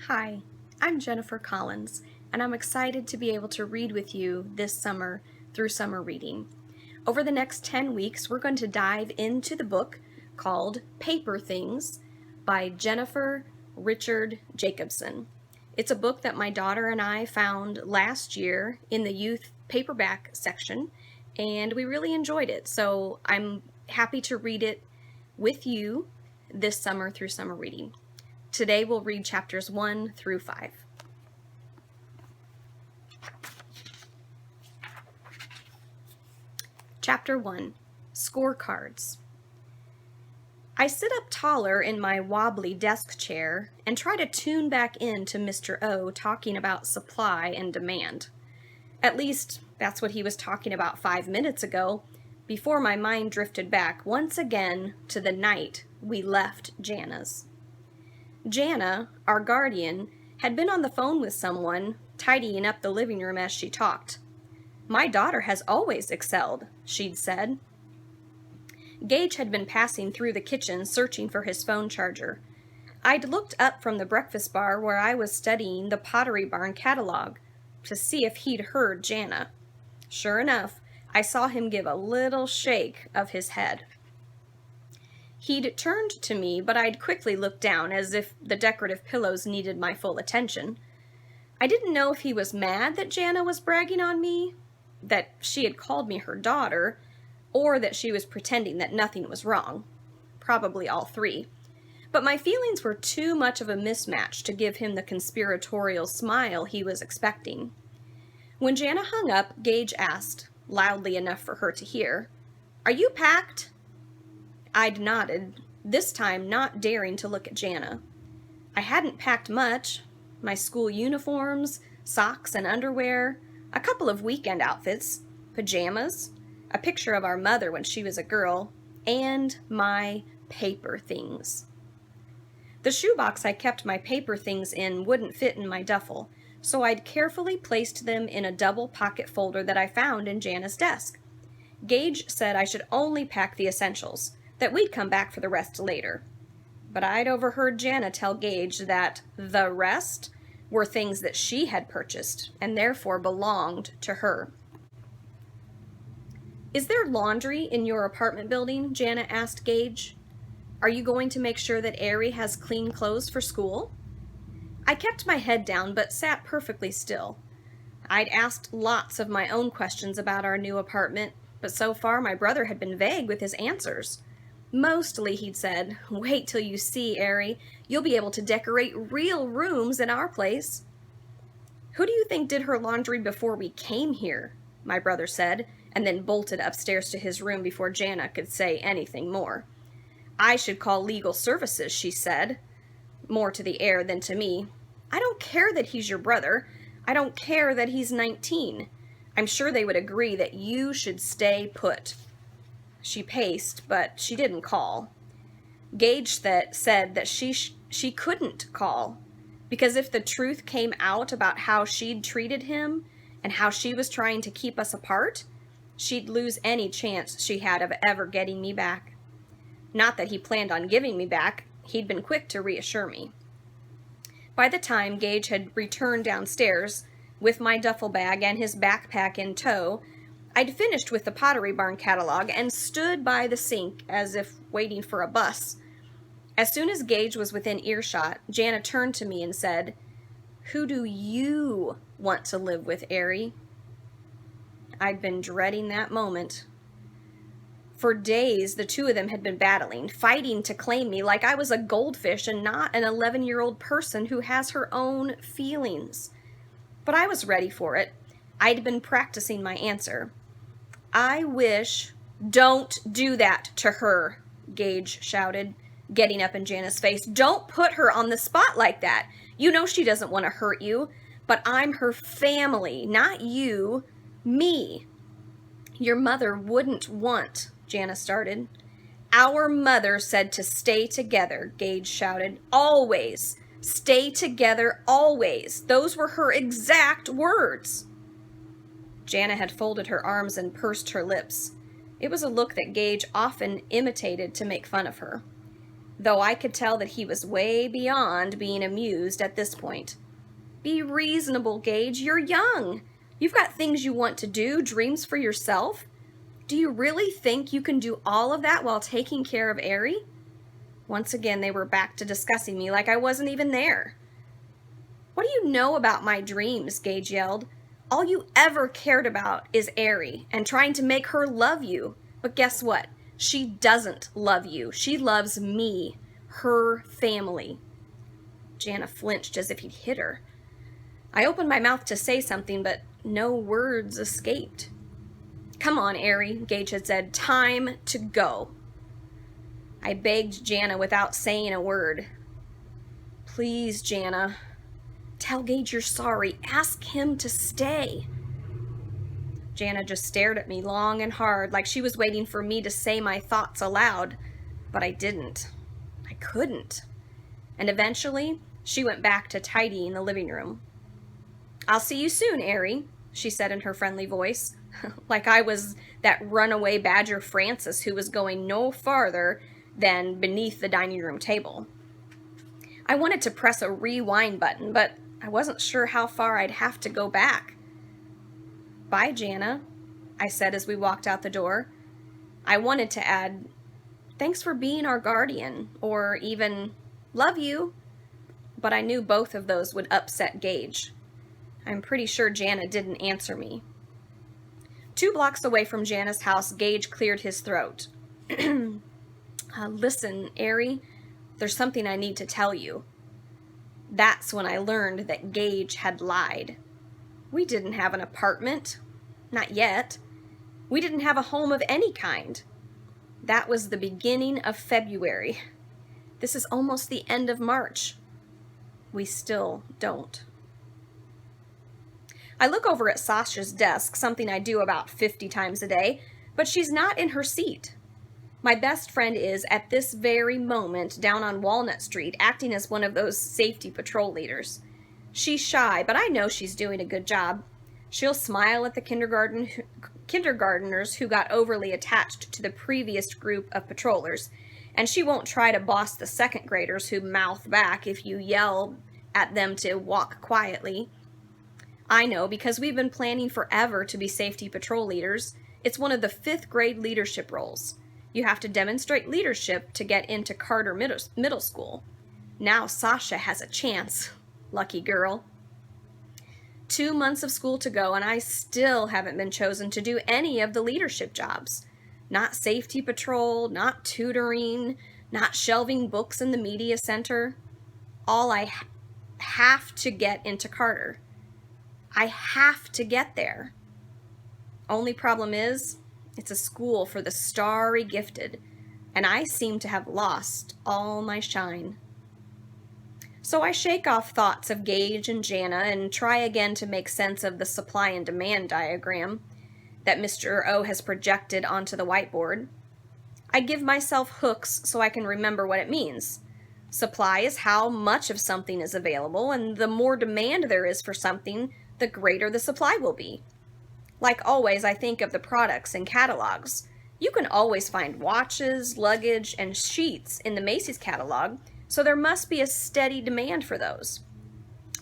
Hi, I'm Jennifer Collins, and I'm excited to be able to read with you this summer through summer reading. Over the next 10 weeks, we're going to dive into the book called Paper Things by Jennifer Richard Jacobson. It's a book that my daughter and I found last year in the youth paperback section, and we really enjoyed it. So I'm happy to read it with you this summer through summer reading. Today we'll read chapters 1 through 5. Chapter 1, Scorecards. I sit up taller in my wobbly desk chair and try to tune back into Mr. O talking about supply and demand. At least, that's what he was talking about 5 minutes ago, before my mind drifted back once again to the night we left Jana's. Jana, our guardian, had been on the phone with someone, tidying up the living room as she talked. "My daughter has always excelled," she'd said. Gage had been passing through the kitchen searching for his phone charger. I'd looked up from the breakfast bar where I was studying the Pottery Barn catalog to see if he'd heard Jana. Sure enough, I saw him give a little shake of his head. He'd turned to me, but I'd quickly looked down as if the decorative pillows needed my full attention. I didn't know if he was mad that Jana was bragging on me, that she had called me her daughter, or that she was pretending that nothing was wrong. Probably all three. But my feelings were too much of a mismatch to give him the conspiratorial smile he was expecting. When Jana hung up, Gage asked, loudly enough for her to hear, "Are you packed?" I'd nodded, this time not daring to look at Jana. I hadn't packed much. My school uniforms, socks and underwear, a couple of weekend outfits, pajamas, a picture of our mother when she was a girl, and my paper things. The shoebox I kept my paper things in wouldn't fit in my duffel, so I'd carefully placed them in a double pocket folder that I found in Jana's desk. Gage said I should only pack the essentials, that we'd come back for the rest later. But I'd overheard Jana tell Gage that the rest were things that she had purchased and therefore belonged to her. "Is there laundry in your apartment building?" Jana asked Gage. "Are you going to make sure that Ari has clean clothes for school?" I kept my head down but sat perfectly still. I'd asked lots of my own questions about our new apartment, but so far my brother had been vague with his answers. Mostly he'd said, "Wait till you see, Ari. You'll be able to decorate real rooms in our place." "Who do you think did her laundry before we came here?" my brother said, and then bolted upstairs to his room before Jana could say anything more. "I should call legal services," she said, more to the air than to me. "I don't care that he's your brother. I don't care that he's 19. I'm sure they would agree that you should stay put." She paced, but she didn't call. Gage said that she couldn't call, because if the truth came out about how she'd treated him and how she was trying to keep us apart, she'd lose any chance she had of ever getting me back. Not that he planned on giving me back. He'd been quick to reassure me. By the time Gage had returned downstairs, with my duffel bag and his backpack in tow, I'd finished with the Pottery Barn catalog and stood by the sink as if waiting for a bus. As soon as Gage was within earshot, Jana turned to me and said, "Who do you want to live with, Ari?" I'd been dreading that moment. For days, the two of them had been battling, fighting to claim me like I was a goldfish and not an 11-year-old person who has her own feelings. But I was ready for it. I'd been practicing my answer. "I wish—" "Don't do that to her," Gage shouted, getting up in Jana's face. "Don't put her on the spot like that. You know she doesn't want to hurt you, but I'm her family, not you. Me." "Your mother wouldn't want—" Jana started. "Our mother said to stay together," Gage shouted. "Always. Stay together always. Those were her exact words." Jana had folded her arms and pursed her lips. It was a look that Gage often imitated to make fun of her. though I could tell that he was way beyond being amused at this point. Be reasonable, Gage. You're young. You've got things you want to do, dreams for yourself. Do you really think you can do all of that while taking care of Ari? Once again, they were back to discussing me like I wasn't even there. What do you know about my dreams? Gage yelled. All you ever cared about is Ari and trying to make her love you. But guess what? She doesn't love you. She loves me, her family. Jana flinched as if he'd hit her. I opened my mouth to say something, but no words escaped. Come on, Ari, Gage had said. Time to go. I begged Jana without saying a word. Please, Jana. Tell Gage you're sorry. Ask him to stay. Jana just stared at me long and hard, like she was waiting for me to say my thoughts aloud, but I didn't. I couldn't. And eventually, she went back to tidying the living room. I'll see you soon, Ari, she said in her friendly voice, like I was that runaway badger Francis who was going no farther than beneath the dining room table. I wanted to press a rewind button, but I wasn't sure how far I'd have to go back. Bye, Jana, I said as we walked out the door. I wanted to add, thanks for being our guardian, or even, love you, but I knew both of those would upset Gage. I'm pretty sure Jana didn't answer me. 2 blocks away from Jana's house, Gage cleared his throat. Listen, Ari, there's something I need to tell you. That's when I learned that Gage had lied. We didn't have an apartment. Not yet. We didn't have a home of any kind. That was the beginning of February. This is almost the end of March. We still don't. I look over at Sasha's desk, something I do about 50 times a day, but she's not in her seat. My best friend is, at this very moment, down on Walnut Street, acting as one of those safety patrol leaders. She's shy, but I know she's doing a good job. She'll smile at the kindergartners who got overly attached to the previous group of patrollers, and she won't try to boss the second graders who mouth back if you yell at them to walk quietly. I know because we've been planning forever to be safety patrol leaders. It's one of the 5th grade leadership roles. You have to demonstrate leadership to get into Carter Middle School. Now Sasha has a chance. Lucky girl. 2 months of school to go, and I still haven't been chosen to do any of the leadership jobs. Not safety patrol, not tutoring, not shelving books in the media center. All I have to get into Carter. I have to get there. Only problem is, it's a school for the starry gifted, and I seem to have lost all my shine. So I shake off thoughts of Gage and Jana and try again to make sense of the supply and demand diagram that Mr. O has projected onto the whiteboard. I give myself hooks so I can remember what it means. Supply is how much of something is available, and the more demand there is for something, the greater the supply will be. Like always, I think of the products in catalogs. You can always find watches, luggage, and sheets in the Macy's catalog, so there must be a steady demand for those.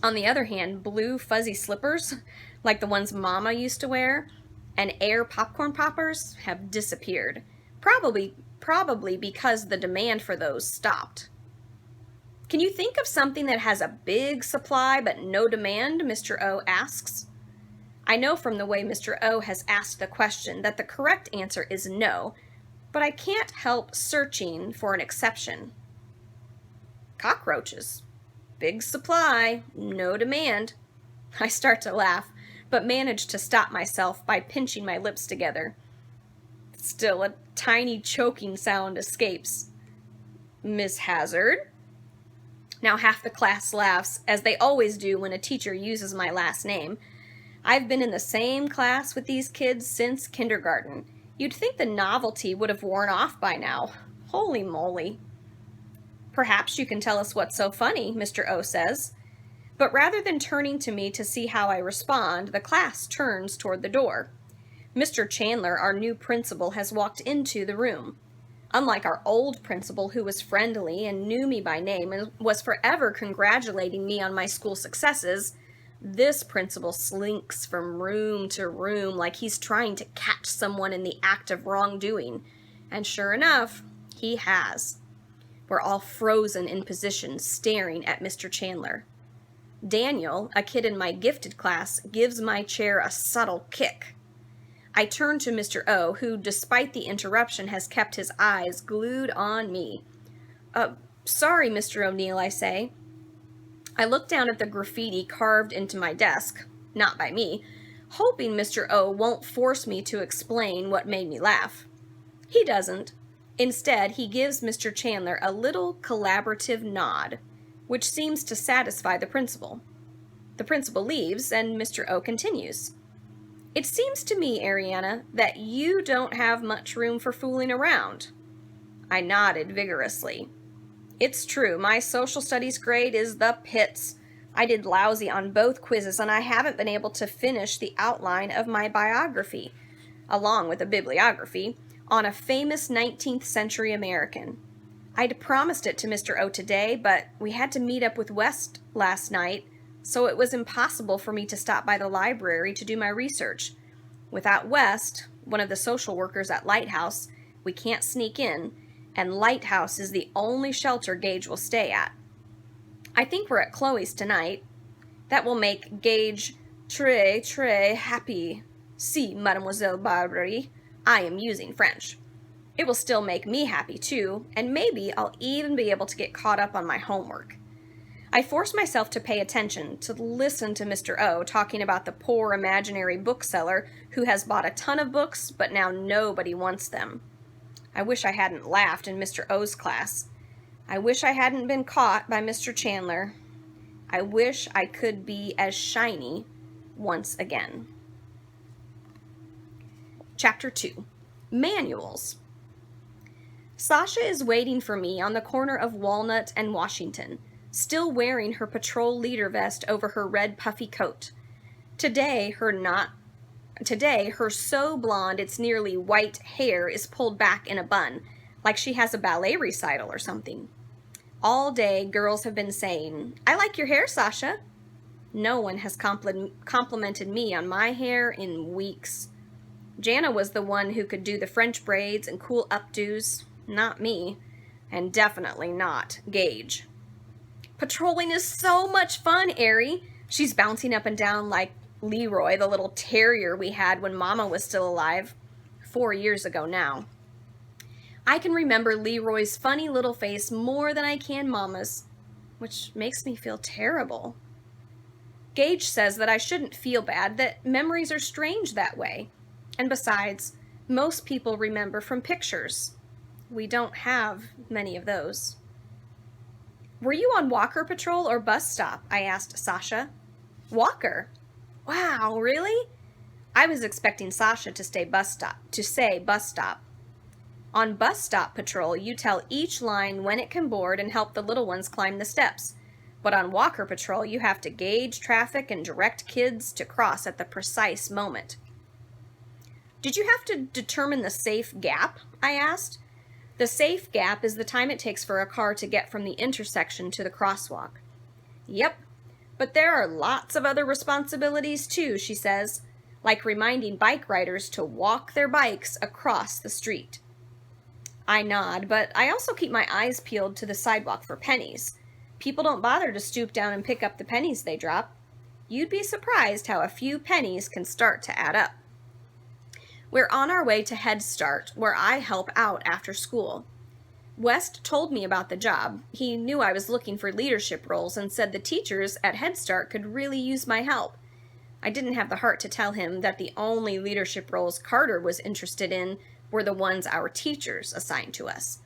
On the other hand, blue fuzzy slippers, like the ones Mama used to wear, and Air popcorn poppers have disappeared. Probably because the demand for those stopped. Can you think of something that has a big supply but no demand? Mr. O asks. I know from the way Mr. O has asked the question that the correct answer is no, but I can't help searching for an exception. Cockroaches. Big supply, no demand. I start to laugh, but manage to stop myself by pinching my lips together. Still, a tiny choking sound escapes. Miss Hazard? Now half the class laughs, as they always do when a teacher uses my last name. I've been in the same class with these kids since kindergarten. You'd think the novelty would have worn off by now. Holy moly. Perhaps you can tell us what's so funny, Mr. O says. But rather than turning to me to see how I respond, the class turns toward the door. Mr. Chandler, our new principal, has walked into the room. Unlike our old principal, who was friendly and knew me by name and was forever congratulating me on my school successes, this principal slinks from room to room like he's trying to catch someone in the act of wrongdoing. And sure enough, he has. We're all frozen in position, staring at Mr. Chandler. Daniel, a kid in my gifted class, gives my chair a subtle kick. I turn to Mr. O, who, despite the interruption, has kept his eyes glued on me. Sorry, Mr. O'Neill, I say. I look down at the graffiti carved into my desk, not by me, hoping Mr. O won't force me to explain what made me laugh. He doesn't. Instead, he gives Mr. Chandler a little collaborative nod, which seems to satisfy the principal. The principal leaves, and Mr. O continues. It seems to me, Ariana, that you don't have much room for fooling around. I nodded vigorously. It's true, my social studies grade is the pits. I did lousy on both quizzes, and I haven't been able to finish the outline of my biography, along with a bibliography, on a famous 19th century American. I'd promised it to Mr. O today, but we had to meet up with West last night, so it was impossible for me to stop by the library to do my research. Without West, one of the social workers at Lighthouse, we can't sneak in, and Lighthouse is the only shelter Gage will stay at. I think we're at Chloe's tonight. That will make Gage très happy. Si, Mademoiselle Barbary, I am using French. It will still make me happy, too, and maybe I'll even be able to get caught up on my homework. I force myself to pay attention, to listen to Mr. O talking about the poor imaginary bookseller who has bought a ton of books, but now nobody wants them. I wish I hadn't laughed in Mr. O's class. I wish I hadn't been caught by Mr. Chandler. I wish I could be as shiny once again. Chapter 2. Manuals. Sasha is waiting for me on the corner of Walnut and Washington, still wearing her patrol leader vest over her red puffy coat. Today, her so blonde it's nearly white hair is pulled back in a bun, like she has a ballet recital or something. All day, girls have been saying, "I like your hair, Sasha." No one has complimented me on my hair in weeks. Jana was the one who could do the French braids and cool updos, not me, and definitely not Gage. Patrolling is so much fun, Ari. She's bouncing up and down like Leroy, the little terrier we had when Mama was still alive, 4 years ago now. I can remember Leroy's funny little face more than I can Mama's, which makes me feel terrible. Gage says that I shouldn't feel bad, that memories are strange that way. And besides, most people remember from pictures. We don't have many of those. Were you on Walker Patrol or bus stop? I asked Sasha. Walker? Wow, really? I was expecting Sasha to say bus stop. On bus stop patrol, you tell each line when it can board and help the little ones climb the steps. But on Walker Patrol, you have to gauge traffic and direct kids to cross at the precise moment. Did you have to determine the safe gap? I asked. The safe gap is the time it takes for a car to get from the intersection to the crosswalk. Yep, but there are lots of other responsibilities too, she says, like reminding bike riders to walk their bikes across the street. I nod, but I also keep my eyes peeled to the sidewalk for pennies. People don't bother to stoop down and pick up the pennies they drop. You'd be surprised how a few pennies can start to add up. We're on our way to Head Start, where I help out after school. West told me about the job. He knew I was looking for leadership roles and said the teachers at Head Start could really use my help. I didn't have the heart to tell him that the only leadership roles Carter was interested in were the ones our teachers assigned to us.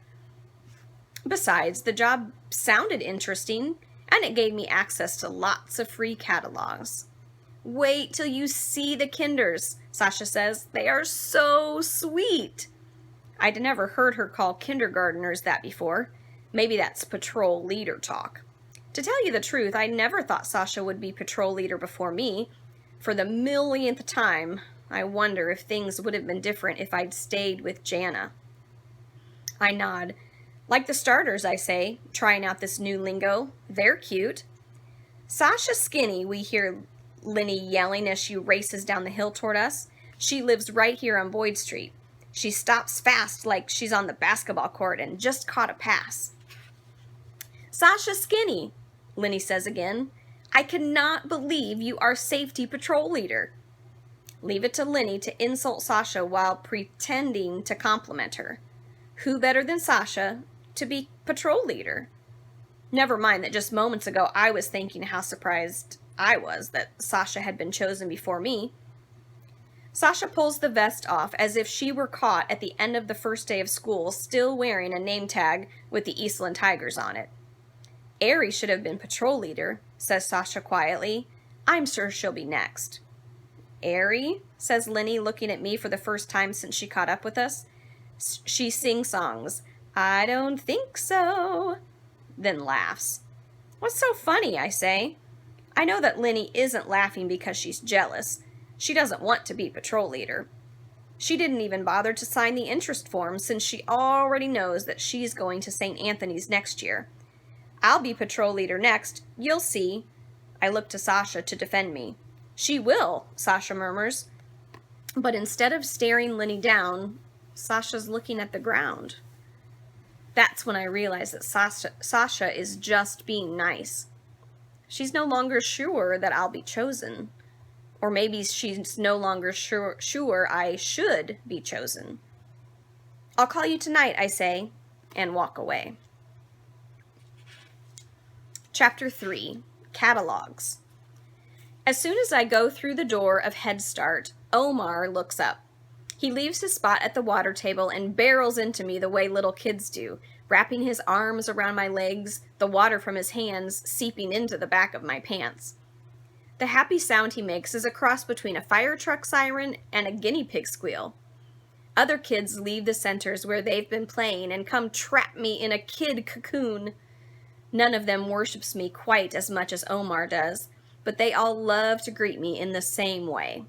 Besides, the job sounded interesting, and it gave me access to lots of free catalogs. Wait till you see the kinders, Sasha says. They are so sweet. I'd never heard her call kindergarteners that before. Maybe that's patrol leader talk. To tell you the truth, I never thought Sasha would be patrol leader before me. For the millionth time, I wonder if things would have been different if I'd stayed with Jana. I nod. Like the starters, I say, trying out this new lingo. They're cute. Sasha Skinny, we hear Linny yelling as she races down the hill toward us. She lives right here on Boyd Street. She stops fast like she's on the basketball court and just caught a pass. Sasha Skinny, Linny says again. I cannot believe you are safety patrol leader. Leave it to Linny to insult Sasha while pretending to compliment her. Who better than Sasha to be patrol leader? Never mind that just moments ago I was thinking how surprised I was that Sasha had been chosen before me. Sasha pulls the vest off as if she were caught at the end of the first day of school still wearing a name tag with the Eastland Tigers on it. Ari should have been patrol leader, says Sasha quietly. I'm sure she'll be next. Ari, says Linny, looking at me for the first time since she caught up with us. She sing-songs, I don't think so, then laughs. What's so funny, I say. I know that Linny isn't laughing because she's jealous. She doesn't want to be patrol leader. She didn't even bother to sign the interest form since she already knows that she's going to St. Anthony's next year. I'll be patrol leader next, you'll see. I look to Sasha to defend me. She will, Sasha murmurs. But instead of staring Linny down, Sasha's looking at the ground. That's when I realize that Sasha is just being nice. She's no longer sure that I'll be chosen. Or maybe she's no longer sure I should be chosen. I'll call you tonight, I say, and walk away. Chapter 3, Catalogues. As soon as I go through the door of Head Start, Omar looks up. He leaves his spot at the water table and barrels into me the way little kids do, wrapping his arms around my legs, the water from his hands seeping into the back of my pants. The happy sound he makes is a cross between a fire truck siren and a guinea pig squeal. Other kids leave the centers where they've been playing and come trap me in a kid cocoon. None of them worships me quite as much as Omar does, but they all love to greet me in the same way.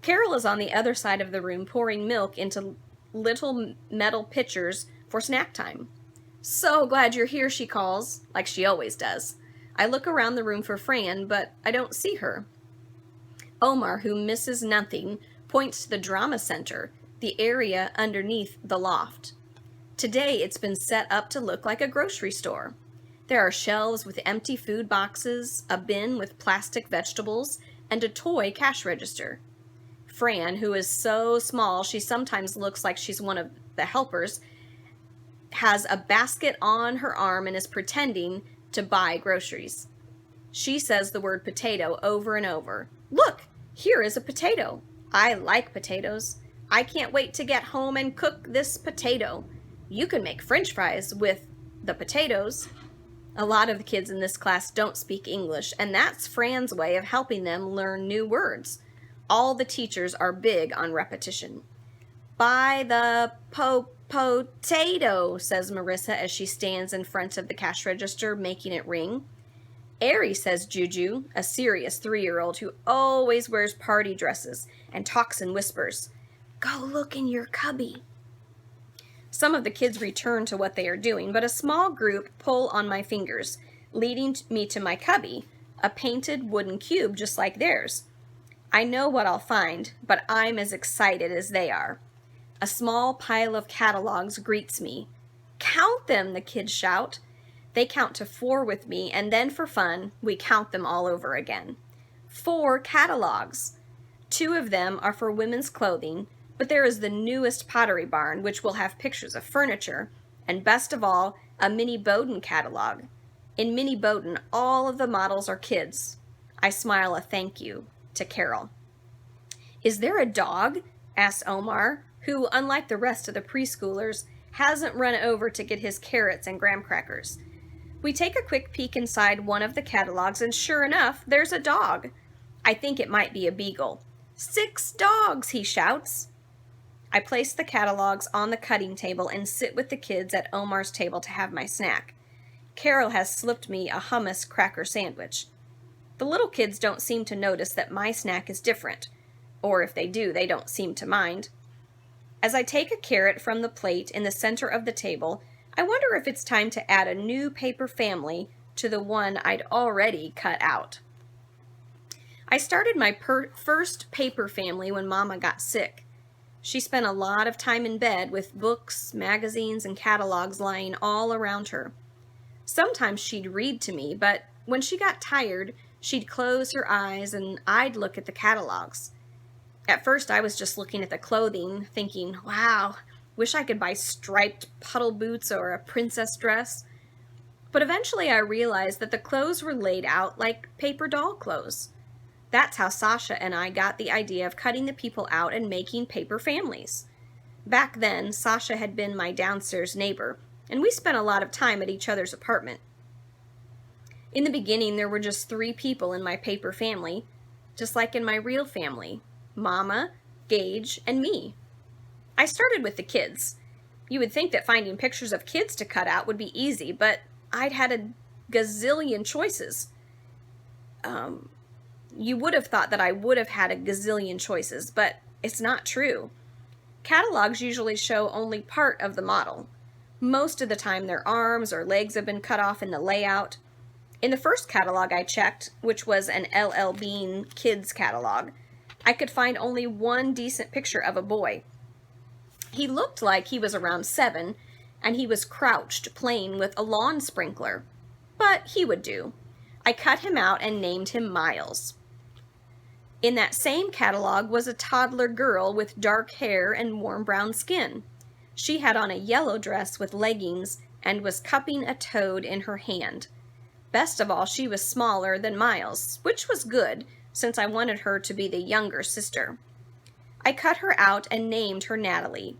Carol is on the other side of the room pouring milk into little metal pitchers for snack time. So glad you're here, she calls, like she always does. I look around the room for Fran, but I don't see her. Omar, who misses nothing, points to the drama center, the area underneath the loft. Today it's been set up to look like a grocery store. There are shelves with empty food boxes, a bin with plastic vegetables, and a toy cash register. Fran, who is so small she sometimes looks like she's one of the helpers, has a basket on her arm and is pretending to buy groceries. She says the word potato over and over. Look, here is a potato. I like potatoes. I can't wait to get home and cook this potato. You can make French fries with the potatoes. A lot of the kids in this class don't speak English, and that's Fran's way of helping them learn new words. All the teachers are big on repetition. Buy the potato, says Marissa as she stands in front of the cash register, making it ring. Ari, says Juju, a serious 3-year-old who always wears party dresses and talks in whispers. Go look in your cubby. Some of the kids return to what they are doing, but a small group pull on my fingers, leading me to my cubby, a painted wooden cube just like theirs. I know what I'll find, but I'm as excited as they are. A small pile of catalogs greets me. Count them, the kids shout. They count to 4 with me, and then for fun, we count them all over again. 4 catalogs. 2 of them are for women's clothing, but there is the newest Pottery Barn, which will have pictures of furniture, and best of all, a Minnie Bowden catalog. In Minnie Bowden, all of the models are kids. I smile a thank you to Carol. Is there a dog? Asks Omar, who, unlike the rest of the preschoolers, hasn't run over to get his carrots and graham crackers. We take a quick peek inside one of the catalogs, and sure enough, there's a dog. I think it might be a beagle. 6 dogs, he shouts. I place the catalogs on the cutting table and sit with the kids at Omar's table to have my snack. Carol has slipped me a hummus cracker sandwich. The little kids don't seem to notice that my snack is different. Or if they do, they don't seem to mind. As I take a carrot from the plate in the center of the table, I wonder if it's time to add a new paper family to the one I'd already cut out. I started my first paper family when Mama got sick. She spent a lot of time in bed with books, magazines, and catalogs lying all around her. Sometimes she'd read to me, but when she got tired, she'd close her eyes and I'd look at the catalogs. At first, I was just looking at the clothing, thinking, wow, wish I could buy striped puddle boots or a princess dress. But eventually I realized that the clothes were laid out like paper doll clothes. That's how Sasha and I got the idea of cutting the people out and making paper families. Back then, Sasha had been my downstairs neighbor, and we spent a lot of time at each other's apartment. In the beginning, there were just 3 people in my paper family, just like in my real family: Mama, Gage, and me. I started with the kids. You would think that finding pictures of kids to cut out would be easy, but I'd had a gazillion choices. You would have thought that I would have had a gazillion choices, but it's not true. Catalogs usually show only part of the model. Most of the time their arms or legs have been cut off in the layout. In the first catalog I checked, which was an L.L. Bean kids catalog, I could find only one decent picture of a boy. He looked like he was around 7, and he was crouched playing with a lawn sprinkler. But he would do. I cut him out and named him Miles. In that same catalog was a toddler girl with dark hair and warm brown skin. She had on a yellow dress with leggings and was cupping a toad in her hand. Best of all, she was smaller than Miles, which was good, since I wanted her to be the younger sister. I cut her out and named her Natalie.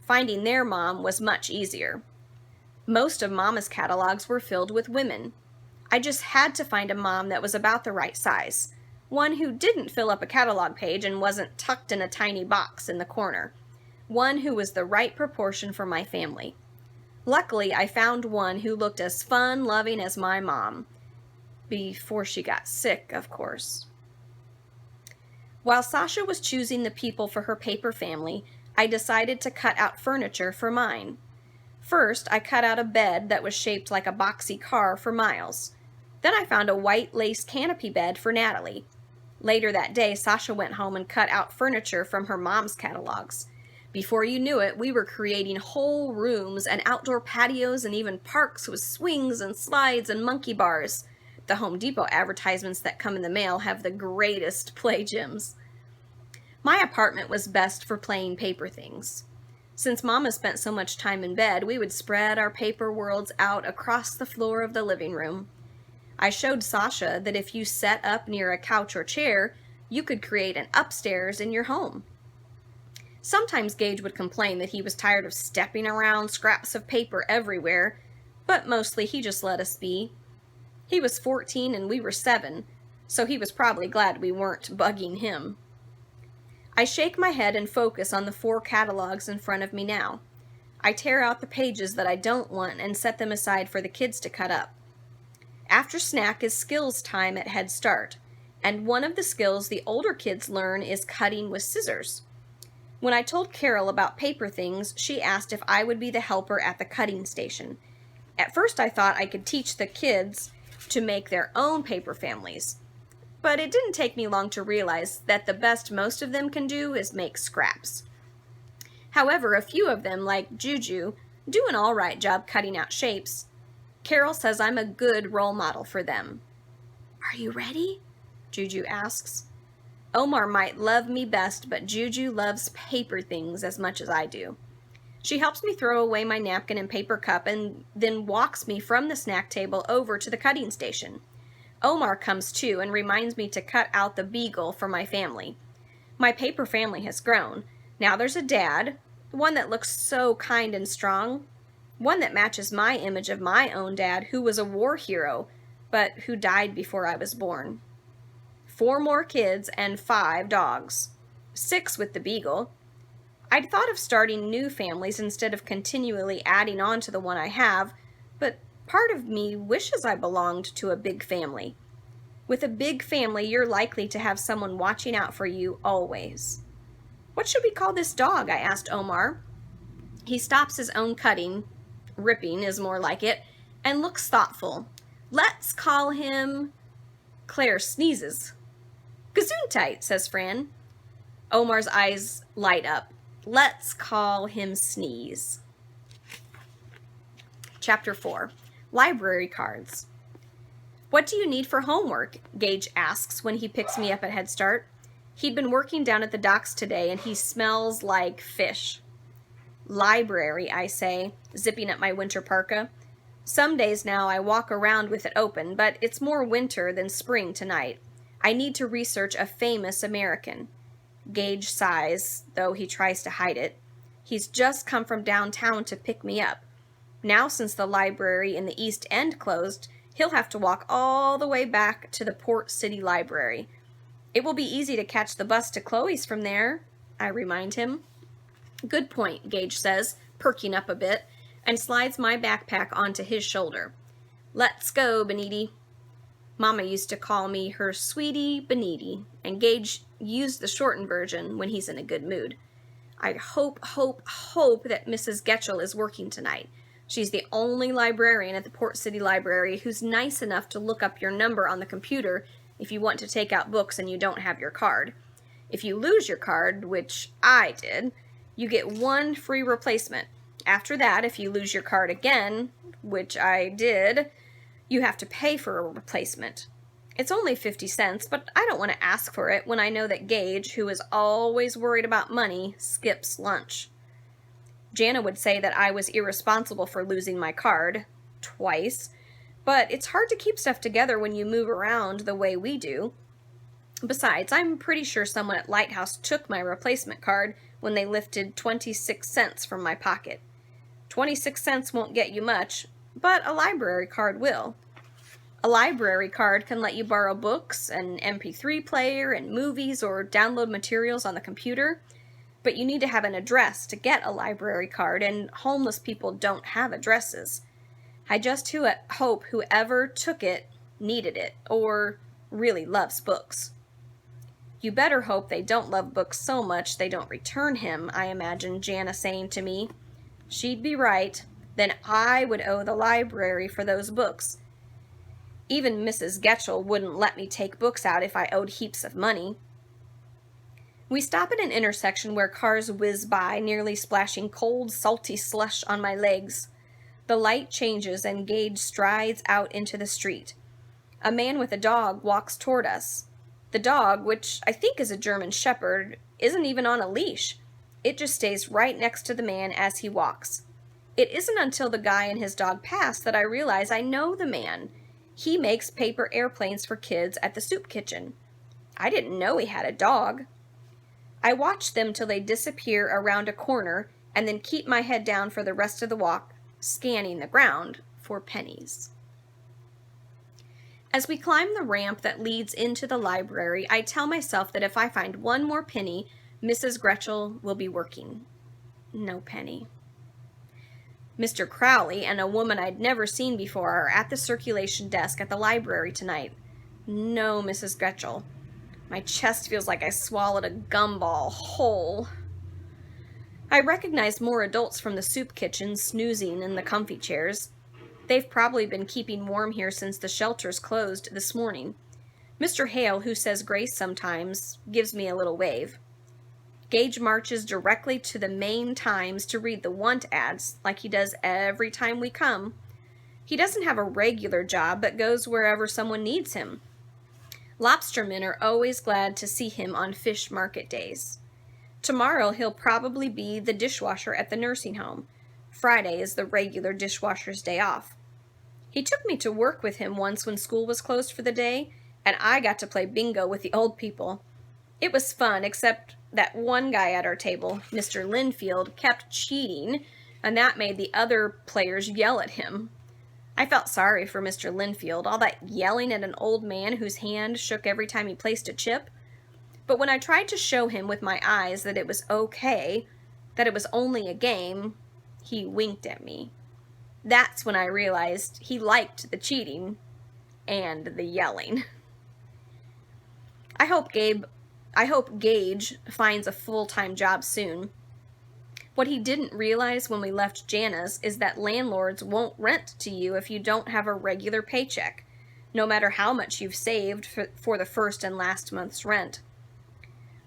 Finding their mom was much easier. Most of Mama's catalogs were filled with women. I just had to find a mom that was about the right size, one who didn't fill up a catalog page and wasn't tucked in a tiny box in the corner, one who was the right proportion for my family. Luckily, I found one who looked as fun-loving as my mom. Before she got sick, of course. While Sasha was choosing the people for her paper family, I decided to cut out furniture for mine. First, I cut out a bed that was shaped like a boxy car for Miles. Then I found a white lace canopy bed for Natalie. Later that day, Sasha went home and cut out furniture from her mom's catalogs. Before you knew it, we were creating whole rooms and outdoor patios and even parks with swings and slides and monkey bars. The Home Depot advertisements that come in the mail have the greatest play gyms. My apartment was best for playing paper things. Since Mama spent so much time in bed, we would spread our paper worlds out across the floor of the living room. I showed Sasha that if you set up near a couch or chair, you could create an upstairs in your home. Sometimes Gage would complain that he was tired of stepping around scraps of paper everywhere, but mostly he just let us be. He was 14 and we were 7, so he was probably glad we weren't bugging him. I shake my head and focus on the 4 catalogs in front of me now. I tear out the pages that I don't want and set them aside for the kids to cut up. After snack is skills time at Head Start, and one of the skills the older kids learn is cutting with scissors. When I told Carol about paper things, she asked if I would be the helper at the cutting station. At first I thought I could teach the kids to make their own paper families, but it didn't take me long to realize that the best most of them can do is make scraps. However, a few of them, like Juju, do an all right job cutting out shapes. Carol says I'm a good role model for them. "Are you ready?" Juju asks. Omar might love me best, but Juju loves paper things as much as I do. She helps me throw away my napkin and paper cup and then walks me from the snack table over to the cutting station. Omar comes too and reminds me to cut out the beagle for my family. My paper family has grown. Now there's a dad, one that looks so kind and strong, one that matches my image of my own dad, who was a war hero, but who died before I was born. 4 more kids and 5 dogs. 6 with the beagle. I'd thought of starting new families instead of continually adding on to the one I have, but part of me wishes I belonged to a big family. With a big family, you're likely to have someone watching out for you always. "What should we call this dog?" I asked Omar. He stops his own cutting, ripping is more like it, and looks thoughtful. "Let's call him..." Claire sneezes. "Gesundheit," says Fran. Omar's eyes light up. "Let's call him Sneeze." Chapter 4. Library Cards. "What do you need for homework?" Gage asks when he picks me up at Head Start. He'd been working down at the docks today, and he smells like fish. "Library," I say, zipping up my winter parka. Some days now I walk around with it open, but it's more winter than spring tonight. I need to research a famous American. Gage sighs, though he tries to hide it. He's just come from downtown to pick me up. Now, since the library in the East End closed, he'll have to walk all the way back to the Port City Library. It will be easy to catch the bus to Chloe's from there, I remind him. "Good point," Gage says, perking up a bit, and slides my backpack onto his shoulder. "Let's go, Beniti." Mama used to call me her sweetie Beniti, and Gage used the shortened version when he's in a good mood. I hope that Mrs. Getchell is working tonight. She's the only librarian at the Port City Library who's nice enough to look up your number on the computer if you want to take out books and you don't have your card. If you lose your card, which I did, you get one free replacement. After that, if you lose your card again, which I did, you have to pay for a replacement. It's only 50 cents, but I don't want to ask for it when I know that Gage, who is always worried about money, skips lunch. Jana would say that I was irresponsible for losing my card, twice, but it's hard to keep stuff together when you move around the way we do. Besides, I'm pretty sure someone at Lighthouse took my replacement card when they lifted 26 cents from my pocket. 26 cents won't get you much, but a library card will. A library card can let you borrow books, an MP3 player, and movies, or download materials on the computer, but you need to have an address to get a library card, and homeless people don't have addresses. I just hope whoever took it needed it, or really loves books. You better hope they don't love books so much they don't return him, I imagine Jana saying to me. She'd be right. Then I would owe the library for those books. Even Mrs. Getchell wouldn't let me take books out if I owed heaps of money. We stop at an intersection where cars whiz by, nearly splashing cold, salty slush on my legs. The light changes and Gage strides out into the street. A man with a dog walks toward us. The dog, which I think is a German shepherd, isn't even on a leash. It just stays right next to the man as he walks. It isn't until the guy and his dog pass that I realize I know the man. He makes paper airplanes for kids at the soup kitchen. I didn't know he had a dog. I watch them till they disappear around a corner and then keep my head down for the rest of the walk, scanning the ground for pennies. As we climb the ramp that leads into the library, I tell myself that if I find one more penny, Mrs. Getchell will be working. No penny. Mr. Crowley and a woman I'd never seen before are at the circulation desk at the library tonight. No Mrs. Getchell. My chest feels like I swallowed a gumball whole. I recognize more adults from the soup kitchen snoozing in the comfy chairs. They've probably been keeping warm here since the shelters closed this morning. Mr. Hale, who says grace sometimes, gives me a little wave. Gage marches directly to the main Times to read the want ads like he does every time we come. He doesn't have a regular job, but goes wherever someone needs him. Lobstermen are always glad to see him on fish market days. Tomorrow he'll probably be the dishwasher at the nursing home. Friday is the regular dishwasher's day off. He took me to work with him once when school was closed for the day, and I got to play bingo with the old people. It was fun, except that one guy at our table, Mr. Linfield, kept cheating, and that made the other players yell at him. I felt sorry for Mr. Linfield, all that yelling at an old man whose hand shook every time he placed a chip. But when I tried to show him with my eyes that it was okay, that it was only a game, he winked at me. That's when I realized he liked the cheating and the yelling. I hope Gabe I hope Gage finds a full-time job soon. What he didn't realize when we left Jana's is that landlords won't rent to you if you don't have a regular paycheck, no matter how much you've saved for the first and last month's rent.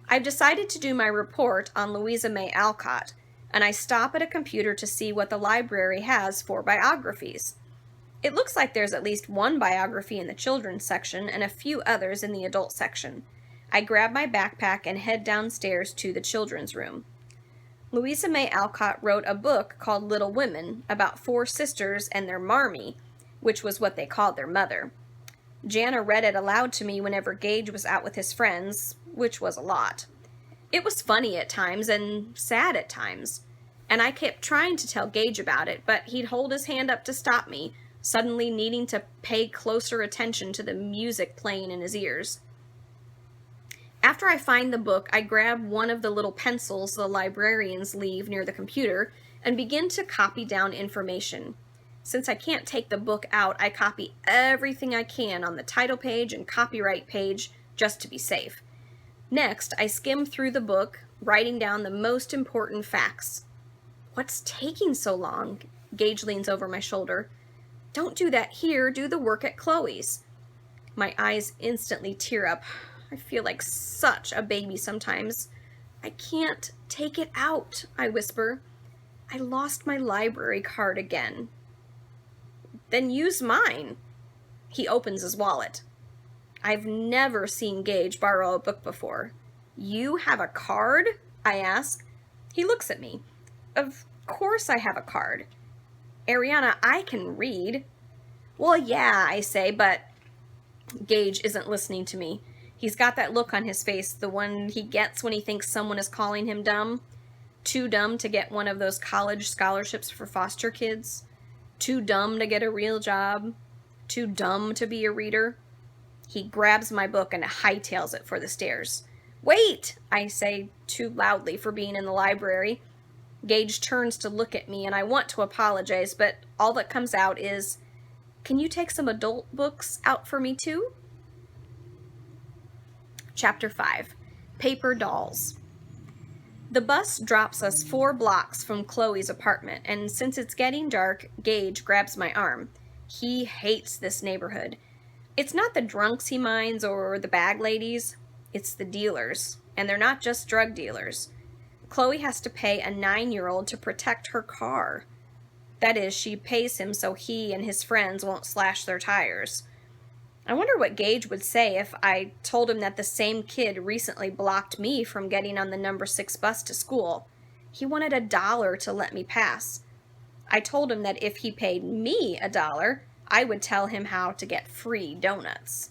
I've decided to do my report on Louisa May Alcott, and I stop at a computer to see what the library has for biographies. It looks like there's at least one biography in the children's section and a few others in the adult section. I grab my backpack and head downstairs to the children's room. Louisa May Alcott wrote a book called Little Women about 4 sisters and their marmee, which was what they called their mother. Jana read it aloud to me whenever Gage was out with his friends, which was a lot. It was funny at times and sad at times, and I kept trying to tell Gage about it, but he'd hold his hand up to stop me, suddenly needing to pay closer attention to the music playing in his ears. After I find the book, I grab one of the little pencils the librarians leave near the computer and begin to copy down information. Since I can't take the book out, I copy everything I can on the title page and copyright page just to be safe. Next, I skim through the book, writing down the most important facts. What's taking so long? Gage leans over my shoulder. Don't do that here, do the work at Chloe's. My eyes instantly tear up. I feel like such a baby sometimes. I can't take it out, I whisper. I lost my library card again. Then use mine. He opens his wallet. I've never seen Gage borrow a book before. You have a card? I ask. He looks at me. Of course I have a card. Ariana, I can read. Well, yeah, I say, but Gage isn't listening to me. He's got that look on his face, the one he gets when he thinks someone is calling him dumb. Too dumb to get one of those college scholarships for foster kids. Too dumb to get a real job. Too dumb to be a reader. He grabs my book and hightails it for the stairs. Wait, I say too loudly for being in the library. Gage turns to look at me and I want to apologize, but all that comes out is, can you take some adult books out for me too? Chapter 5. Paper Dolls. The bus drops us 4 blocks from Chloe's apartment, and since it's getting dark, Gage grabs my arm. He hates this neighborhood. It's not the drunks he minds or the bag ladies. It's the dealers, and they're not just drug dealers. Chloe has to pay a 9-year-old to protect her car. That is, she pays him so he and his friends won't slash their tires. I wonder what Gage would say if I told him that the same kid recently blocked me from getting on the number 6 bus to school. He wanted $1 to let me pass. I told him that if he paid me $1, I would tell him how to get free donuts.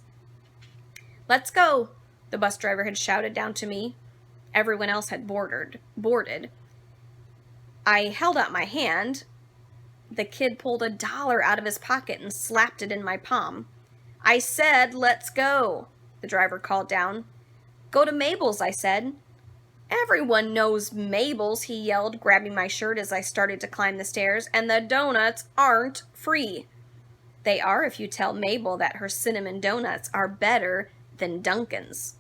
Let's go, the bus driver had shouted down to me. Everyone else had boarded. I held out my hand. The kid pulled $1 out of his pocket and slapped it in my palm. I said, let's go, the driver called down. Go to Mabel's, I said. Everyone knows Mabel's, he yelled, grabbing my shirt as I started to climb the stairs, and the donuts aren't free. They are if you tell Mabel that her cinnamon donuts are better than Dunkin's,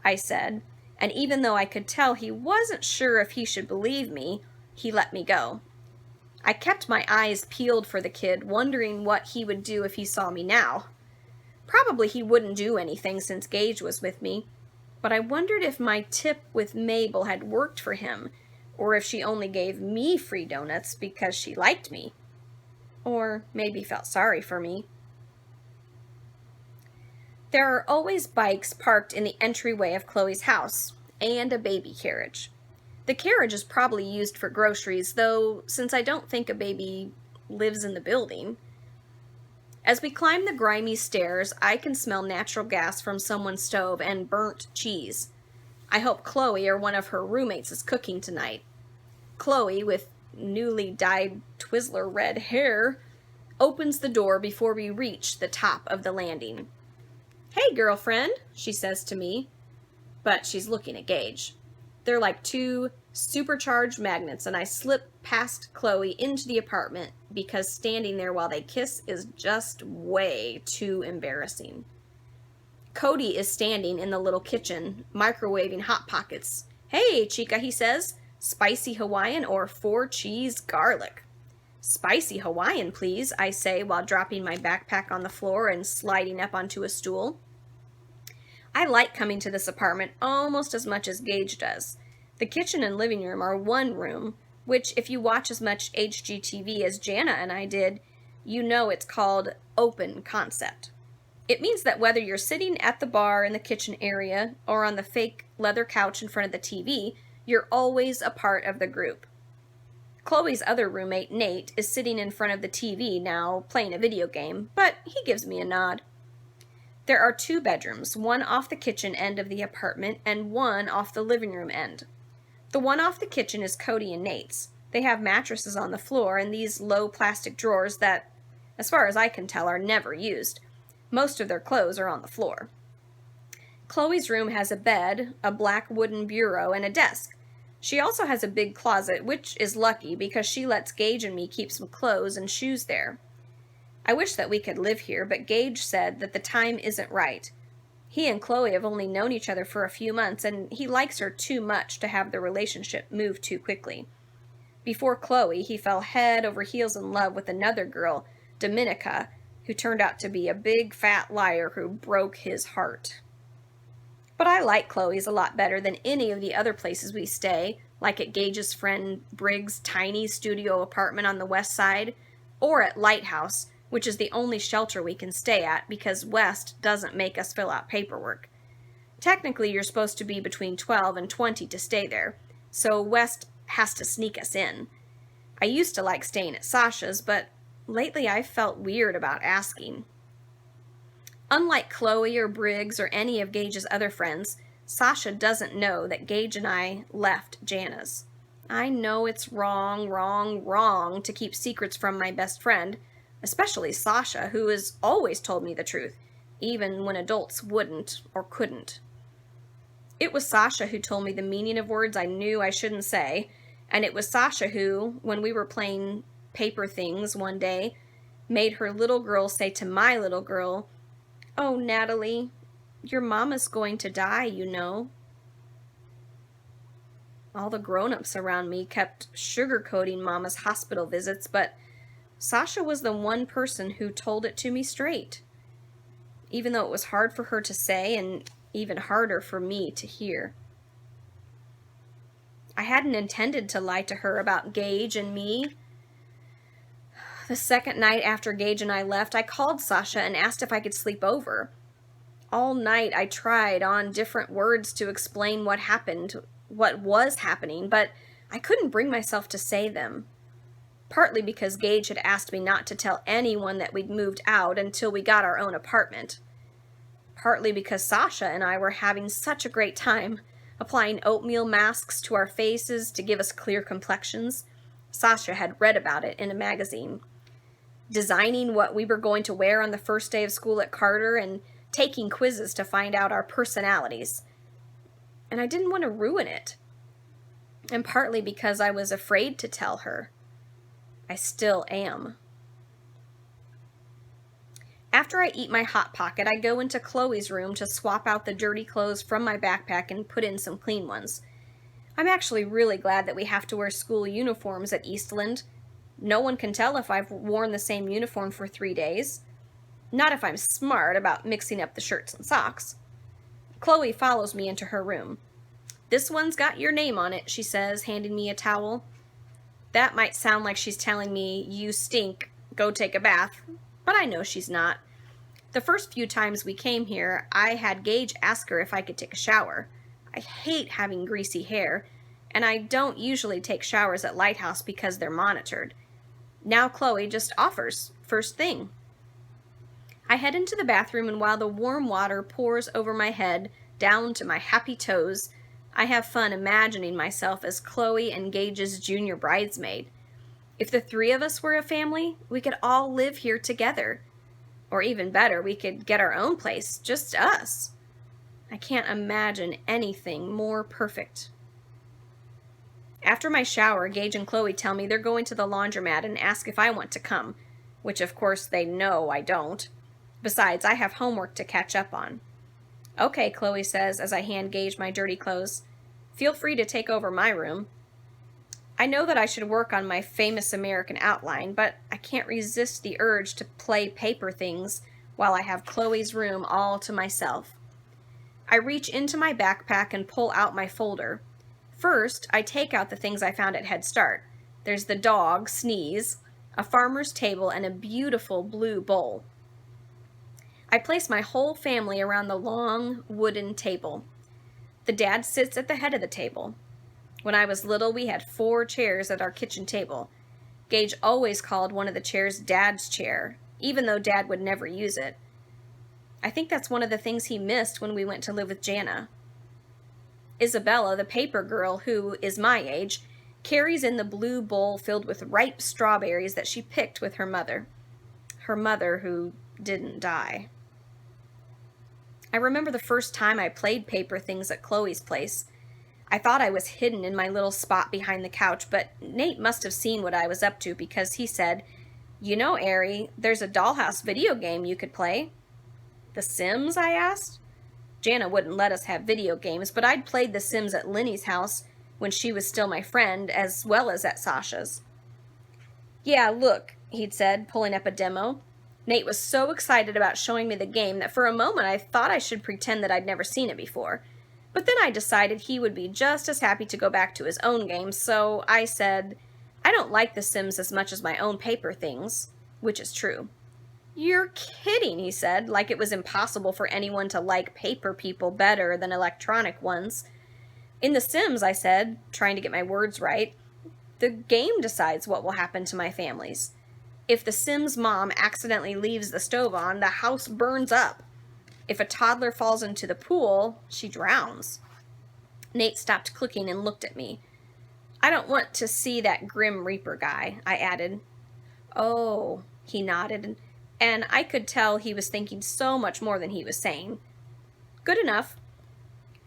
I said, and even though I could tell he wasn't sure if he should believe me, he let me go. I kept my eyes peeled for the kid, wondering what he would do if he saw me now. Probably he wouldn't do anything since Gage was with me, but I wondered if my tip with Mabel had worked for him, or if she only gave me free donuts because she liked me, or maybe felt sorry for me. There are always bikes parked in the entryway of Chloe's house, and a baby carriage. The carriage is probably used for groceries, though since I don't think a baby lives in the building. As we climb the grimy stairs, I can smell natural gas from someone's stove and burnt cheese. I hope Chloe or one of her roommates is cooking tonight. Chloe, with newly dyed Twizzler red hair, opens the door before we reach the top of the landing. Hey, girlfriend, she says to me, but she's looking at Gage. They're like 2 supercharged magnets, and I slip past Chloe into the apartment because standing there while they kiss is just way too embarrassing. Cody is standing in the little kitchen, microwaving Hot Pockets. "Hey, Chica," he says, "spicy Hawaiian or 4-cheese garlic?" "Spicy Hawaiian, please," I say while dropping my backpack on the floor and sliding up onto a stool. I like coming to this apartment almost as much as Gage does. The kitchen and living room are one room, which, if you watch as much HGTV as Jana and I did, you know it's called open concept. It means that whether you're sitting at the bar in the kitchen area or on the fake leather couch in front of the TV, you're always a part of the group. Chloe's other roommate, Nate, is sitting in front of the TV now, playing a video game, but he gives me a nod. There are 2 bedrooms, one off the kitchen end of the apartment and one off the living room end. The one off the kitchen is Cody and Nate's. They have mattresses on the floor and these low plastic drawers that, as far as I can tell, are never used. Most of their clothes are on the floor. Chloe's room has a bed, a black wooden bureau, and a desk. She also has a big closet, which is lucky because she lets Gage and me keep some clothes and shoes there. I wish that we could live here, but Gage said that the time isn't right. He and Chloe have only known each other for a few months, and he likes her too much to have the relationship move too quickly. Before Chloe, he fell head over heels in love with another girl, Dominica, who turned out to be a big fat liar who broke his heart. But I like Chloe's a lot better than any of the other places we stay, like at Gage's friend Briggs' tiny studio apartment on the west side, or at Lighthouse, which is the only shelter we can stay at because West doesn't make us fill out paperwork. Technically, you're supposed to be between 12 and 20 to stay there, so West has to sneak us in. I used to like staying at Sasha's, but lately I've felt weird about asking. Unlike Chloe or Briggs or any of Gage's other friends, Sasha doesn't know that Gage and I left Jana's. I know it's wrong to keep secrets from my best friend, especially Sasha, who has always told me the truth, even when adults wouldn't or couldn't. It was Sasha who told me the meaning of words I knew I shouldn't say, and it was Sasha who, when we were playing paper things one day, made her little girl say to my little girl, "Oh, Natalie, your mama's going to die, you know." All the grown-ups around me kept sugarcoating Mama's hospital visits, but Sasha was the one person who told it to me straight, even though it was hard for her to say and even harder for me to hear. I hadn't intended to lie to her about Gage and me. The second night after Gage and I left, I called Sasha and asked if I could sleep over. All night I tried on different words to explain what was happening, but I couldn't bring myself to say them. Partly because Gage had asked me not to tell anyone that we'd moved out until we got our own apartment. Partly because Sasha and I were having such a great time, applying oatmeal masks to our faces to give us clear complexions. Sasha had read about it in a magazine. Designing what we were going to wear on the first day of school at Carter and taking quizzes to find out our personalities. And I didn't want to ruin it. And partly because I was afraid to tell her. I still am. After I eat my Hot Pocket, I go into Chloe's room to swap out the dirty clothes from my backpack and put in some clean ones. I'm actually really glad that we have to wear school uniforms at Eastland. No one can tell if I've worn the same uniform for 3 days. Not if I'm smart about mixing up the shirts and socks. Chloe follows me into her room. "This one's got your name on it," she says, handing me a towel. That might sound like she's telling me, "You stink, go take a bath," but I know she's not. The first few times we came here, I had Gage ask her if I could take a shower. I hate having greasy hair, and I don't usually take showers at Lighthouse because they're monitored. Now Chloe just offers, first thing. I head into the bathroom, and while the warm water pours over my head, down to my happy toes, I have fun imagining myself as Chloe and Gage's junior bridesmaid. If the 3 of us were a family, we could all live here together. Or even better, we could get our own place, just us. I can't imagine anything more perfect. After my shower, Gage and Chloe tell me they're going to the laundromat and ask if I want to come, which of course they know I don't. Besides, I have homework to catch up on. Okay, Chloe says as I hand Gage my dirty clothes. Feel free to take over my room. I know that I should work on my famous American outline, but I can't resist the urge to play paper things while I have Chloe's room all to myself. I reach into my backpack and pull out my folder. First, I take out the things I found at Head Start. There's the dog, Sneeze, a farmer's table, and a beautiful blue bowl. I place my whole family around the long wooden table. The dad sits at the head of the table. When I was little, we had 4 chairs at our kitchen table. Gage always called one of the chairs Dad's chair, even though Dad would never use it. I think that's one of the things he missed when we went to live with Jana. Isabella, the paper girl, who is my age, carries in the blue bowl filled with ripe strawberries that she picked with her mother. Her mother, who didn't die. I remember the first time I played paper things at Chloe's place. I thought I was hidden in my little spot behind the couch, but Nate must have seen what I was up to because he said, "You know, Ari, there's a dollhouse video game you could play." "The Sims?" I asked. Jana wouldn't let us have video games, but I'd played The Sims at Lenny's house when she was still my friend, as well as at Sasha's. "Yeah, look," he'd said, pulling up a demo. Nate was so excited about showing me the game that for a moment I thought I should pretend that I'd never seen it before. But then I decided he would be just as happy to go back to his own game, so I said, "I don't like The Sims as much as my own paper things," which is true. "You're kidding," he said, like it was impossible for anyone to like paper people better than electronic ones. "In The Sims," I said, trying to get my words right, "the game decides what will happen to my families. If the Sims mom accidentally leaves the stove on, the house burns up. If a toddler falls into the pool, she drowns." Nate stopped clicking and looked at me. "I don't want to see that Grim Reaper guy," I added. "Oh," he nodded, and I could tell he was thinking so much more than he was saying. "Good enough."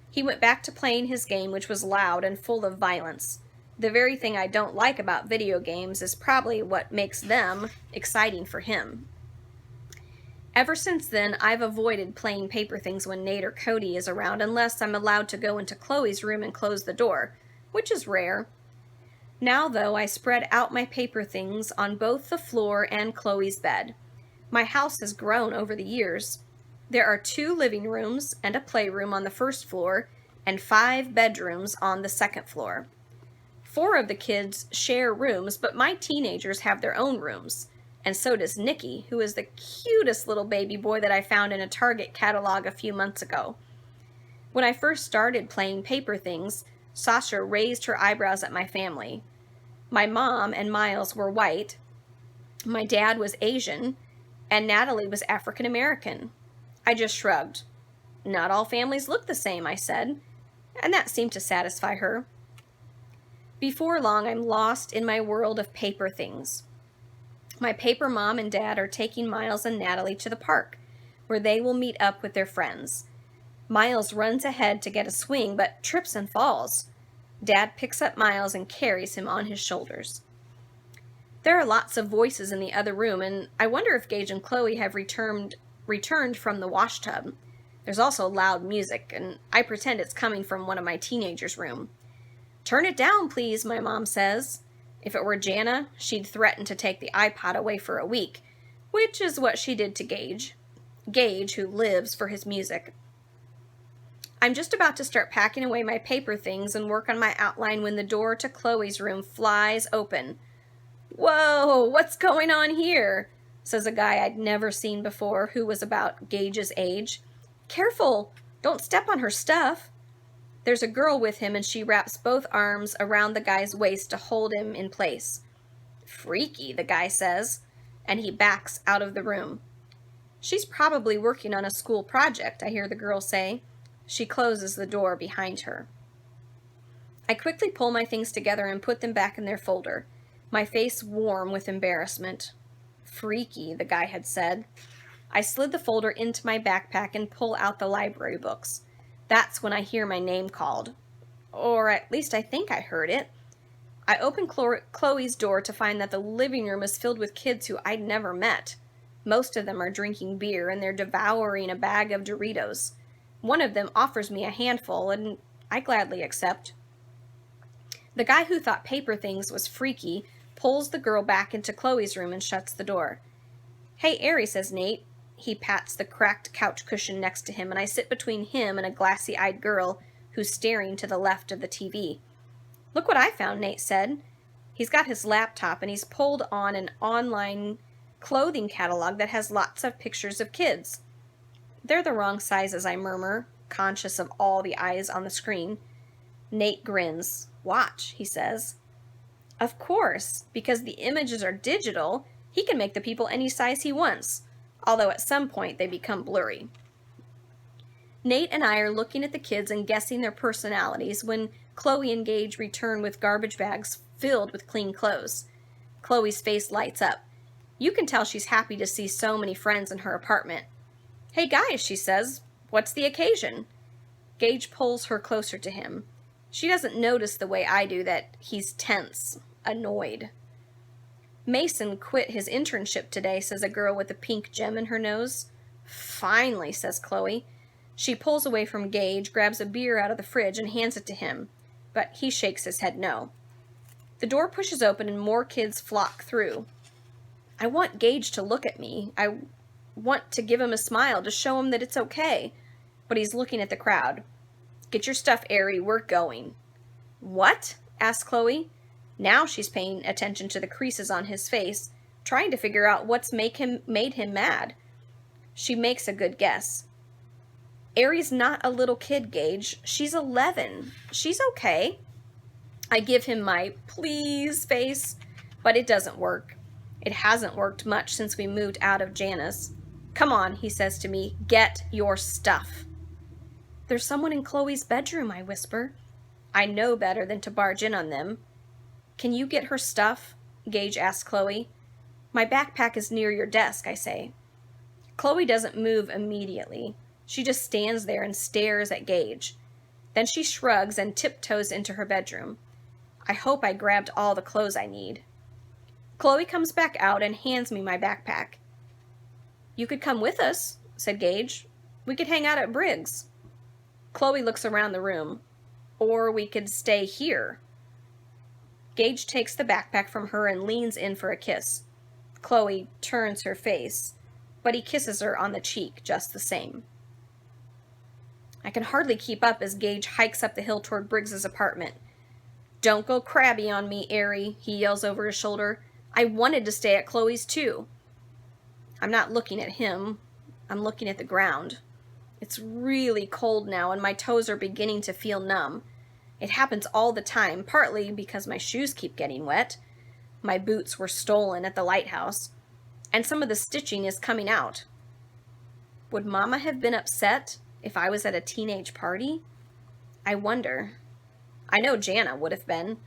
He went back to playing his game, which was loud and full of violence. The very thing I don't like about video games is probably what makes them exciting for him. Ever since then, I've avoided playing paper things when Nate or Cody is around unless I'm allowed to go into Chloe's room and close the door, which is rare. Now, though, I spread out my paper things on both the floor and Chloe's bed. My house has grown over the years. There are 2 living rooms and a playroom on the first floor and 5 bedrooms on the second floor. 4 of the kids share rooms, but my teenagers have their own rooms. And so does Nicky, who is the cutest little baby boy that I found in a Target catalog a few months ago. When I first started playing paper things, Sasha raised her eyebrows at my family. My mom and Miles were white, my dad was Asian, and Natalie was African American. I just shrugged. "Not all families look the same," I said, and that seemed to satisfy her. Before long, I'm lost in my world of paper things. My paper mom and dad are taking Miles and Natalie to the park, where they will meet up with their friends. Miles runs ahead to get a swing, but trips and falls. Dad picks up Miles and carries him on his shoulders. There are lots of voices in the other room, and I wonder if Gage and Chloe have returned from the wash tub. There's also loud music, and I pretend it's coming from one of my teenagers' room. "Turn it down, please," my mom says. If it were Jana, she'd threaten to take the iPod away for a week, which is what she did to Gage. Gage, who lives for his music. I'm just about to start packing away my paper things and work on my outline when the door to Chloe's room flies open. "Whoa, what's going on here?" says a guy I'd never seen before who was about Gage's age. "Careful, don't step on her stuff." There's a girl with him, and she wraps both arms around the guy's waist to hold him in place. "Freaky," the guy says, and he backs out of the room. "She's probably working on a school project," I hear the girl say. She closes the door behind her. I quickly pull my things together and put them back in their folder, my face warm with embarrassment. "Freaky," the guy had said. I slid the folder into my backpack and pull out the library books. That's when I hear my name called. Or at least I think I heard it. I open Chloe's door to find that the living room is filled with kids who I'd never met. Most of them are drinking beer and they're devouring a bag of Doritos. One of them offers me a handful, and I gladly accept. The guy who thought paper things was freaky pulls the girl back into Chloe's room and shuts the door. "Hey, Aerie," says Nate. He pats the cracked couch cushion next to him, and I sit between him and a glassy-eyed girl who's staring to the left of the TV. "Look what I found," Nate said. He's got his laptop and he's pulled on an online clothing catalog that has lots of pictures of kids. "They're the wrong sizes," I murmur, conscious of all the eyes on the screen. Nate grins. "Watch," he says. Of course, because the images are digital, he can make the people any size he wants, although at some point they become blurry. Nate and I are looking at the kids and guessing their personalities when Chloe and Gage return with garbage bags filled with clean clothes. Chloe's face lights up. You can tell she's happy to see so many friends in her apartment. "Hey guys," she says, "what's the occasion?" Gage pulls her closer to him. She doesn't notice the way I do that he's tense, annoyed. "Mason quit his internship today," says a girl with a pink gem in her nose. "Finally," says Chloe. She pulls away from Gage, grabs a beer out of the fridge, and hands it to him, but he shakes his head no. The door pushes open and more kids flock through. I want Gage to look at me. I want to give him a smile to show him that it's okay, but he's looking at the crowd. "Get your stuff, Aerie, we're going." "What?" asks Chloe. Now she's paying attention to the creases on his face, trying to figure out what's made him mad. She makes a good guess. "Aerie's not a little kid, Gage. She's 11. She's okay." I give him my please face, but it doesn't work. It hasn't worked much since we moved out of Jana's. "Come on," he says to me, "get your stuff." "There's someone in Chloe's bedroom," I whisper. I know better than to barge in on them. "Can you get her stuff?" Gage asks Chloe. "My backpack is near your desk," I say. Chloe doesn't move immediately. She just stands there and stares at Gage. Then she shrugs and tiptoes into her bedroom. I hope I grabbed all the clothes I need. Chloe comes back out and hands me my backpack. "You could come with us," said Gage. "We could hang out at Briggs." Chloe looks around the room. "Or we could stay here." Gage takes the backpack from her and leans in for a kiss. Chloe turns her face, but he kisses her on the cheek just the same. I can hardly keep up as Gage hikes up the hill toward Briggs's apartment. "Don't go crabby on me, Aerie," he yells over his shoulder. "I wanted to stay at Chloe's too." I'm not looking at him. I'm looking at the ground. It's really cold now and my toes are beginning to feel numb. It happens all the time, partly because my shoes keep getting wet. My boots were stolen at the lighthouse, and some of the stitching is coming out. Would Mama have been upset if I was at a teenage party? I wonder. I know Jana would have been.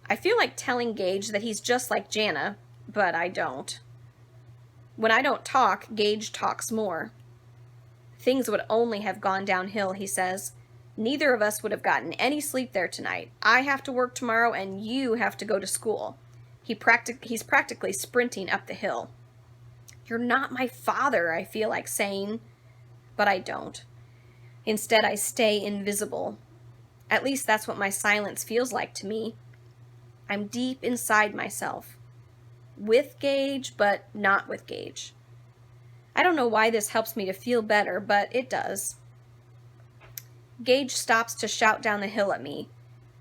I feel like telling Gage that he's just like Jana, but I don't. When I don't talk, Gage talks more. "Things would only have gone downhill," he says. "Neither of us would have gotten any sleep there tonight. I have to work tomorrow and you have to go to school." He's practically sprinting up the hill. "You're not my father," I feel like saying, but I don't. Instead, I stay invisible. At least that's what my silence feels like to me. I'm deep inside myself. With Gage, but not with Gage. I don't know why this helps me to feel better, but it does. Gage stops to shout down the hill at me.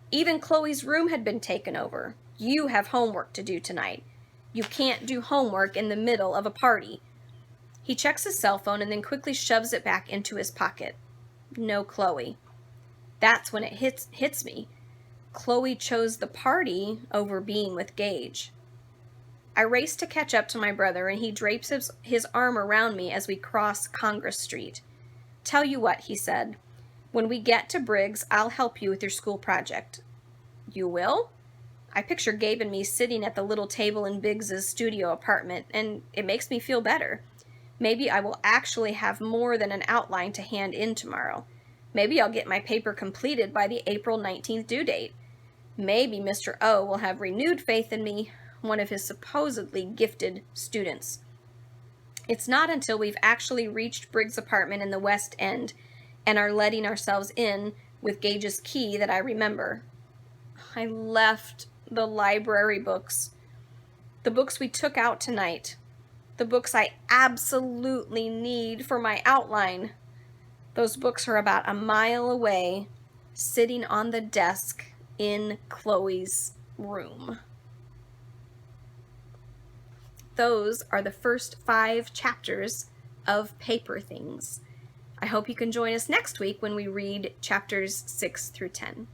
"Even Chloe's room had been taken over. You have homework to do tonight. You can't do homework in the middle of a party." He checks his cell phone and then quickly shoves it back into his pocket. No Chloe. That's when it hits me. Chloe chose the party over being with Gage. I race to catch up to my brother, and he drapes his arm around me as we cross Congress Street. "Tell you what," he said. "When we get to Briggs, I'll help you with your school project." "You will?" I picture Gabe and me sitting at the little table in Biggs's studio apartment, and it makes me feel better. Maybe I will actually have more than an outline to hand in tomorrow. Maybe I'll get my paper completed by the April 19th due date. Maybe Mr. O will have renewed faith in me, one of his supposedly gifted students. It's not until we've actually reached Briggs' apartment in the West End, and are letting ourselves in with Gage's key that I remember. I left the library books. The books we took out tonight. The books I absolutely need for my outline. Those books are about a mile away, sitting on the desk in Chloe's room. Those are the first 5 chapters of Paper Things. I hope you can join us next week when we read chapters 6 through 10.